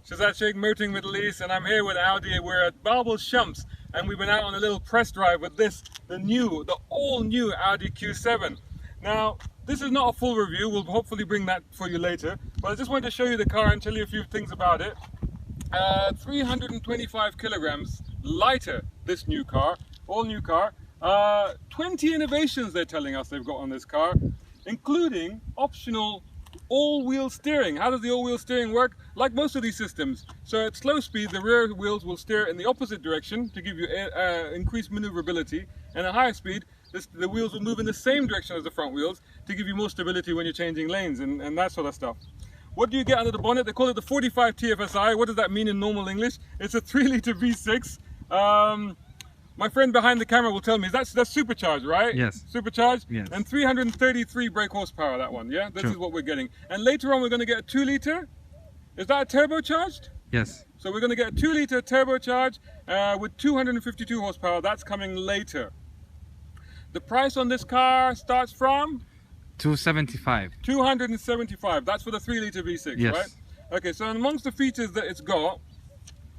Shazad Sheikh, Merting Middle East, and I'm here with Audi. We're at Babel Shams, and we went out on a little press drive with the all-new Audi Q7. Now, this is not a full review. We'll hopefully bring that for you later, but I just wanted to show you the car and tell you a few things about it. 325 kilograms lighter, this new car, all new car. 20 innovations they're telling us they've got on this car, including optional all-wheel steering. How does the all-wheel steering work? Like most of these systems. So at slow speed, the rear wheels will steer in the opposite direction to give you increased maneuverability, and at higher speed, the wheels will move in the same direction as the front wheels to give you more stability when you're changing lanes and that sort of stuff. What do you get under the bonnet? They call it the 45 Tfsi. What does that mean in normal English? It's a 3-litre V6. My friend behind the camera will tell me that's supercharged, right? Yes. Supercharged? Yes. And 333 brake horsepower, that one, yeah? This is what we're getting. And later on we're going to get a 2-litre. Is that a turbocharged? Yes. So we're going to get a 2-litre turbocharged with 252 horsepower. That's coming later. The price on this car starts from? 275. 275. That's for the 3-litre V6, yes. right? Okay, so amongst the features that it's got,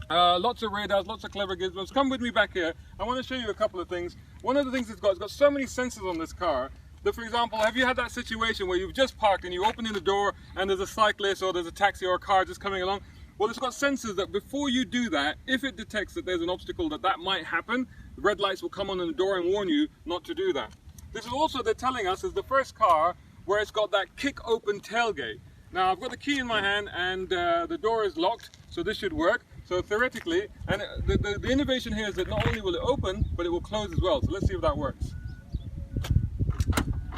lots of radars, lots of clever gizmos. Come with me back here. I want to show you a couple of things. One of the things it's got so many sensors on this car that, for example, have you had that situation where you've just parked and you open in the door and there's a cyclist or there's a taxi or a car just coming along? Well, it's got sensors that before you do that, if it detects that there's an obstacle that might happen, the red lights will come on in the door and warn you not to do that. This is also, they're telling us, is the first car where it's got that kick open tailgate. Now, I've got the key in my hand and the door is locked, so this should work. So theoretically, and the innovation here is that not only will it open, but it will close as well. So let's see if that works.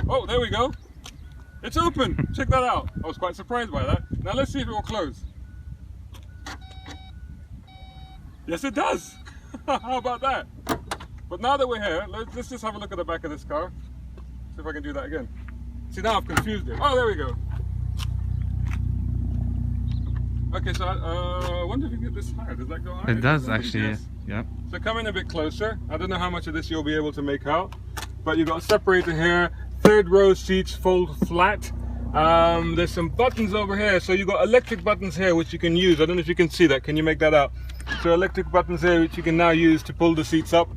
Oh, there we go. It's open. Check that out. I was quite surprised by that. Now let's see if it will close. Yes, it does. How about that? But now that we're here, let's just have a look at the back of this car. See if I can do that again. See, now I've confused it. Oh, there we go. Okay, so I wonder if you can get this higher. Does that go higher? It does actually, yes. Yeah. So come in a bit closer. I don't know how much of this you'll be able to make out, but you've got a separator here. 3rd row seats fold flat. There's some buttons over here. So you've got electric buttons here which you can use. I don't know if you can see that. Can you make that out? So electric buttons here which you can now use to pull the seats up.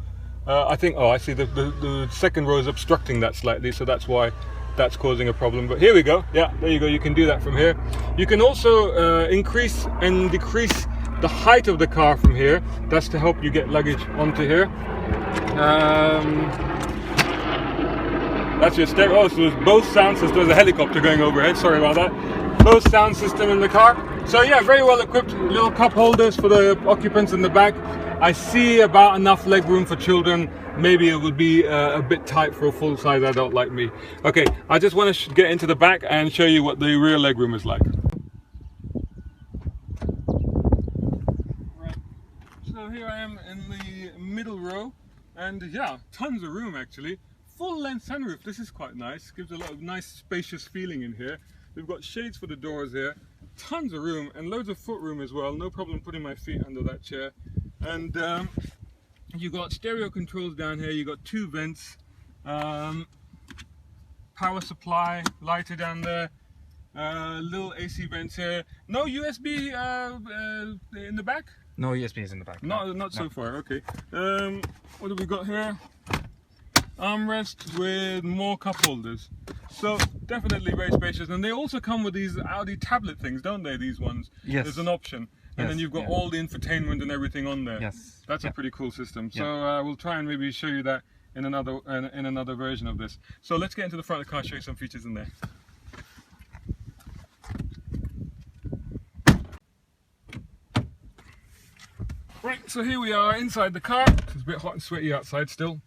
I think, oh, I see the 2nd row is obstructing that slightly, so that's why that's causing a problem. But here we go. Yeah, there you go. You can do that from here. You can also increase and decrease the height of the car from here. That's to help you get luggage onto here. That's your stereo. Oh, so there's both sound systems. There's a helicopter going overhead. Sorry about that. Both sound system in the car. So yeah, very well equipped. Little cup holders for the occupants in the back. I see about enough leg room for children. Maybe it would be a bit tight for a full-size adult like me. Okay, I just want to get into the back and show you what the rear leg room is like. Right. So here I am in the middle row, and yeah, tons of room actually. Full-length sunroof. This is quite nice. Gives a lot of nice spacious feeling in here. We've got shades for the doors here. Tons of room and loads of foot room as well. No problem putting my feet under that chair. And you got stereo controls down here. You got 2 vents, power supply, lighter down there, little AC vents here. No USB in the back? No USB is in the back. Not so far. Okay. What have we got here? Armrest with more cup holders. So definitely very spacious. And they also come with these Audi tablet things, don't they? These ones. Yes. There's an option. And then you've got all the infotainment and everything on there. Yes. That's a pretty cool system. So we'll try and maybe show you that in another version of this. So let's get into the front of the car, show you some features in there. Right, so here we are inside the car. It's a bit hot and sweaty outside still.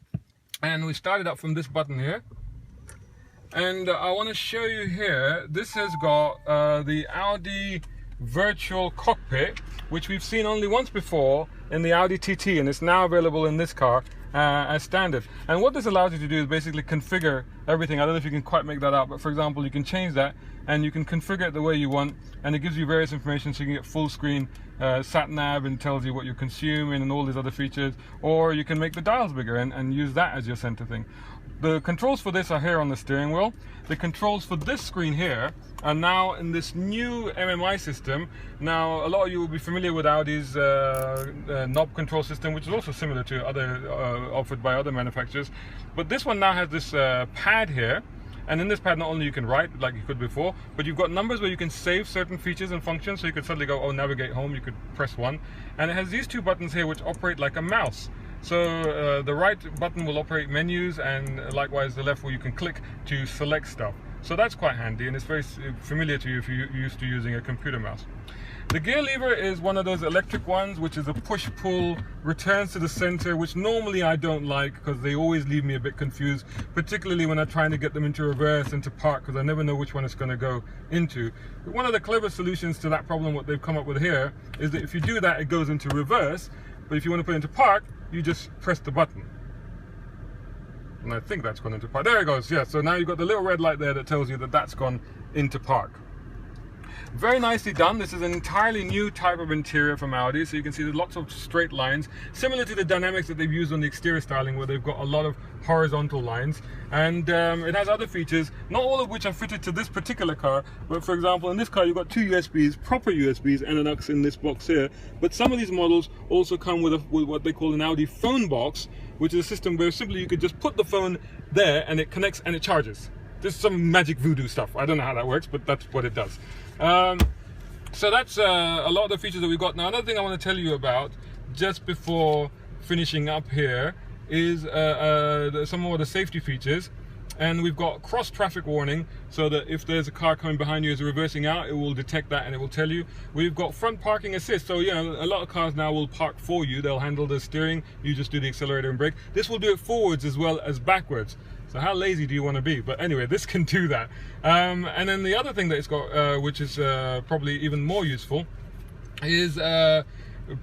And we started up from this button here. And I want to show you here, this has got the Audi virtual cockpit, which we've seen only once before in the Audi TT, and it's now available in this car as standard. And what this allows you to do is basically configure everything. I don't know if you can quite make that out, but for example, you can change that and you can configure it the way you want, and it gives you various information, so you can get full screen sat nav and tells you what you're consuming and all these other features, or you can make the dials bigger and use that as your center thing. The controls for this are here on the steering wheel. The controls for this screen here are now in this new MMI system. Now, a lot of you will be familiar with Audi's knob control system, which is also similar to other offered by other manufacturers. But this one now has this pad here. And in this pad, not only you can write like you could before, but you've got numbers where you can save certain features and functions. So you could suddenly go, oh, navigate home, you could press 1. And it has these 2 buttons here which operate like a mouse. So the right button will operate menus, and likewise the left where you can click to select stuff. So that's quite handy, and it's very familiar to you if you're used to using a computer mouse. The gear lever is one of those electric ones, which is a push-pull, returns to the center, which normally I don't like because they always leave me a bit confused, particularly when I'm trying to get them into reverse and to park, because I never know which one it's going to go into. But one of the clever solutions to that problem, what they've come up with here, is that if you do that, it goes into reverse, but if you want to put it into park, you just press the button. And I think that's gone into park. There it goes, yeah. So now you've got the little red light there that tells you that that's gone into park. Very nicely done. This is an entirely new type of interior from Audi, so you can see there's lots of straight lines, similar to the dynamics that they've used on the exterior styling, where they've got a lot of horizontal lines. And it has other features, not all of which are fitted to this particular car, but for example in this car you've got 2 USBs, proper USBs, and an aux in this box here. But some of these models also come with what they call an Audi phone box, which is a system where simply you could just put the phone there and it connects and it charges. There's some magic voodoo stuff. I don't know how that works, but that's what it does. So that's a lot of the features that we've got. Now, another thing I want to tell you about just before finishing up here is some more of the safety features. And we've got cross traffic warning, so that if there's a car coming behind you as reversing out, it will detect that and it will tell you. We've got front parking assist, so you know, a lot of cars now will park for you. They'll handle the steering, you just do the accelerator and brake. This will do it forwards as well as backwards. So how lazy do you want to be? But anyway, this can do that. And then the other thing that it's got, which is probably even more useful, is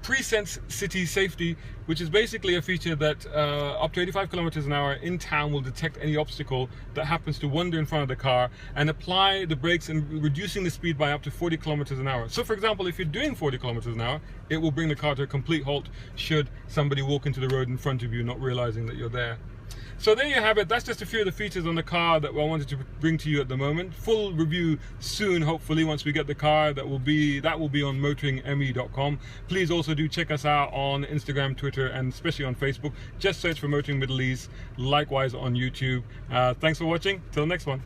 pre-sense city safety, which is basically a feature that up to 85 kilometers an hour in town will detect any obstacle that happens to wander in front of the car and apply the brakes and reducing the speed by up to 40 kilometers an hour. So for example, if you're doing 40 kilometers an hour, it will bring the car to a complete halt should somebody walk into the road in front of you not realizing that you're there. So there you have it. That's just a few of the features on the car that I wanted to bring to you at the moment. Full review soon, hopefully, once we get the car. That will be on motoringme.com. Please also do check us out on Instagram, Twitter, and especially on Facebook. Just search for Motoring Middle East. Likewise on YouTube. Thanks for watching. Till next one.